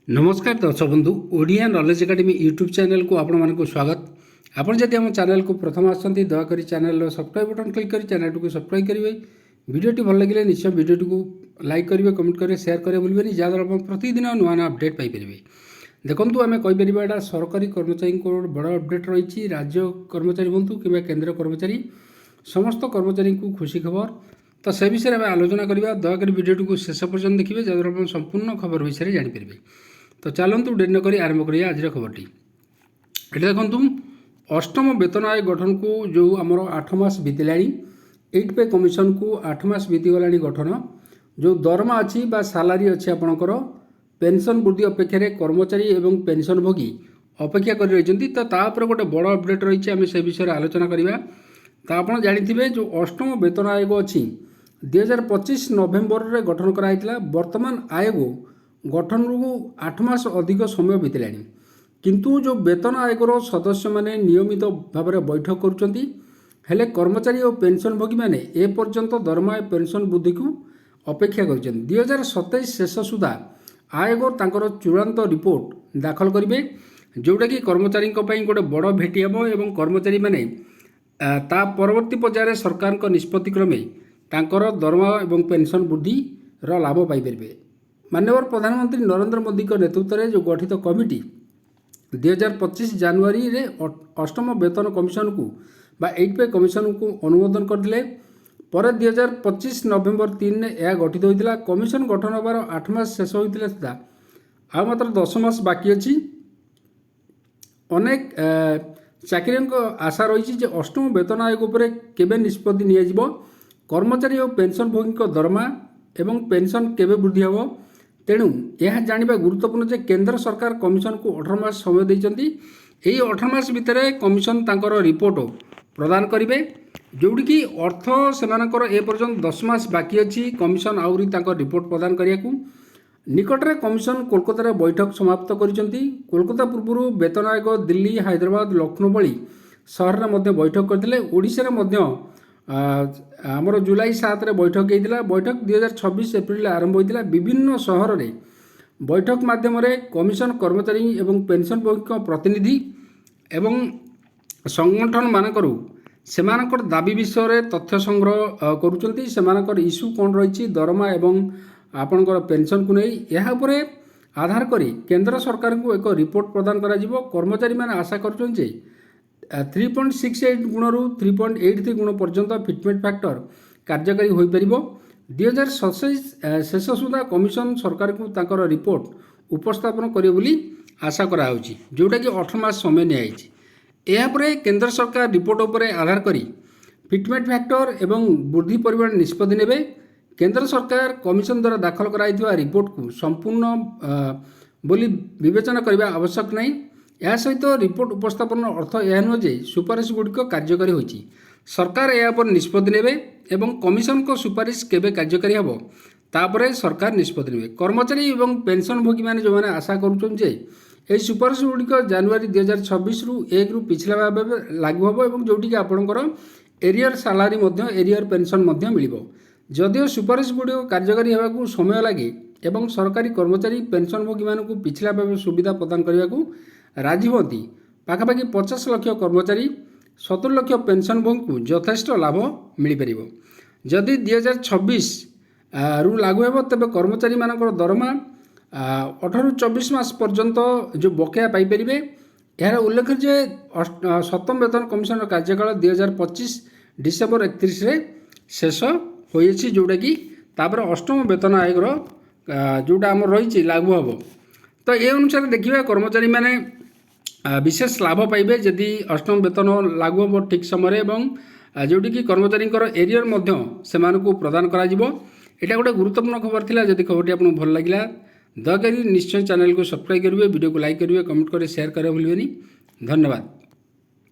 नमस्कार दर्शक बंधु Odia knowledge academy YouTube channel को आपण मानक स्वागत। आपण जदि आम चैनल को प्रथम आसती दयाकोरी चैनल सब्सक्राइब बटन क्लिक कर चैनल को सब्सक्राइब करेंगे। वीडियोटी भल लगे निश्चय वीडियोटी को लाइक करेंगे, कमेंट करेंगे, शेयर करेंगे भूलें जहाँद्वारा आप प्रतिदिन नुआ नुआ अपडेट पाइपर। देखो आम कहीपर यहाँ सरकारी कर्मचारी को बड़ अपडेट रही। राज्य कर्मचारी हूँ कि केंद्र कर्मचारी समस्त कर्मचारी को खुशी खबर तो से विषय में आलोचना करवा। दयाकोरी वीडियोटी को शेष पर्यटन देखिए जहाँद्वारा आप संपूर्ण खबर विषय जानीपर। तो चलतु डेरी नक आरंभ करिए आज खबरटी। ये देखु अष्टम वेतन आयोग गठन को जो आमर 8 मास बीतला 8 पे कमिशन को 8 मास बीतीगला गठन जो दरमा अच्छी सालारी अच्छी आपणकर पेंशन वृद्धि अपेक्षा कर्मचारी एवं पेंशन भोगी अपेक्षा कर रही तो तापर गोटे बड़ अपडेट रही आम से विषय आलोचना करवा। तो आप जानी जो अष्टम वेतन आयोग अच्छी 2025 नवेम्बर में गठन कराइला। वर्तमान आयोग गठन रु 8 मास अधिक समय बीतला किंतु जो वेतन आयोगर सदस्य माने नियमित भाव में बैठक करुँचे कर्मचारी और पेंशन भोगी मैंने ए पर्यंत दरमा पेंशन वृद्धि को अपेक्षा कर 2027 शेष सुधा आयोग तांकर चूड़ांत रिपोर्ट दाखल करेंगे जोटा कि कर्मचारी गोटे बड़ भेटी हम एवं कर्मचारी माने ता परवर्ती पर्यायर सरकार निष्पत्ति क्रमे तांकर दरमा एवं पेंशन वृद्धि लाभ पाइपर। माननीय प्रधानमंत्री नरेंद्र मोदी के नेतृत्व में जो गठित कमिटी 2025 जनवरी रे अष्टम वेतन कमिशन को 8 पे कमिशन को अनुमोदन करते पर 2025 नवेम्बर 3 ने यह गठित होता। कमिशन गठन होबार 8 मास शेष होता सुधा आ मात्र 10 मास बाकी अच्छी। अनेक चाकरी आशा रही अष्टम वेतन आयोग पर केबे निष्पत्ति नियाजिबो, कर्मचारी और पेंशन भोगी दरमा एवं पेंशन केबे वृद्धि हेबो। तेणु यह जानवा गुरुत्वपूर्ण जे केंद्र सरकार कमिशन को 18 मास समय देइचंती। एही 18 मास भितर कमिशन तांकर रिपोर्ट प्रदान करेंगे जोड़ी कि अर्थ सेमानकर ए पर्यंत 10 मास बाकी अच्छी। कमिशन आउरी तांकर रिपोर्ट प्रदान करिया को निकटरे कमिशन कोलकाता बैठक समाप्त करिसंती। कोलकाता पूर्व वेतन आयोग दिल्ली, हैदराबाद, लखनऊ भली सहर में मध्य बैठक करथिले। ओडिशा रे मध्य आमर जुलाई 7 रे बैठक होता। बैठक 2026 एप्रिल आरंभ होता। विभिन्न सहर में बैठक माध्यम कमिशन कर्मचारी एवं पेंशन भोगी प्रतिनिधि एवं संगठन मानकर सेमानकर दाबी विषय तथ्य संग्रह करुँच। सेमानकर इश्यू कौन रही दरमा एवं आपणकर पेंशन को नहीं यह आधार करी केंद्र सरकार को एक रिपोर्ट प्रदान करा जिवो। कर्मचारी माने आशा करछन जे 3.68 गुण रु 3.83 गुण पर्यंत फिटमेंट फैक्टर कार्यकारी हो पार। 2027 शेष सुधा कमिशन सरकार को तांकर रिपोर्ट उपस्थापन करे बोली आशा करा होची जोटा कि 18 मास समय नियाइछि। यापर केंद्र सरकार रिपोर्ट उपर आधार करी फिटमेंट फैक्टर एवं वृद्धि परिमाण निष्पत्ति नेबे। केंद्र सरकार कमिशन द्वारा दाखल कराइथिबा रिपोर्ट को संपूर्ण बोली विवेचना करबा आवश्यक नहीं। यह सहित रिपोर्ट उपस्थापन अर्थ यह नुह जे सुपारिश गुड़िक कार्यकारी होची। सरकार या पर निष्पत्ति नेबे एवं कमिशन को सुपारिश केबे कार्यकारी हेबो तापरे सरकार निष्पत्ति नेबे। कर्मचारी एवं पेंशन भोगी माने जो माने आशा करुछन जे एही सुपारिश गुड़िक जनवरी 2026 रु 1 रु पिछला भाव लागू हेबो एवं जोटी कि आपणकर एरियर सालारी मध्य एरियर पेंशन मध्य मिलिबो। जदिओ सुपारिश गुड़िक कार्यकारी हेबाकू समय लागे एवं सरकारी कर्मचारी पेंशन भोगी मानकू पिछला भाव सुविधा प्रदान करने को राजी होती पाखापाखि 50 लाख कर्मचारी 70 लाख पेंशन भोगी को यथेष्ट लाभ मिल पार। जदि 2026 रु लागू हेब तेबे कर्मचारी मानकर दरमा 18 रु 24 मास पर्यंत जो बकेया पाइपर। यार उल्लेख जे सप्तम वेतन कमिशन कार्यकाल 2025 डिसेम्बर 31 रे शेष होइछि जोटा कि तापर अष्टम वेतन आयोग जोटा आम रही लागू हम। तो ये अनुसार देखिए कर्मचारी माने विशेष लाभ पाइबे जदि अष्टम वेतन लागू हम ठीक समय एवं जोटी कि कर्मचारी एरियर मध्य सेमानकु प्रदान करा जिवो। एटा गोटे गुरुत्वपूर्ण खबर थिला। जदि खबरटी आपको भल लगिला दयाकोरी निश्चय चैनल को सब्सक्राइब करेंगे, वीडियो को लाइक करेंगे, कमेंट करेंगे, शेयर करेंगे भूलें। धन्यवाद।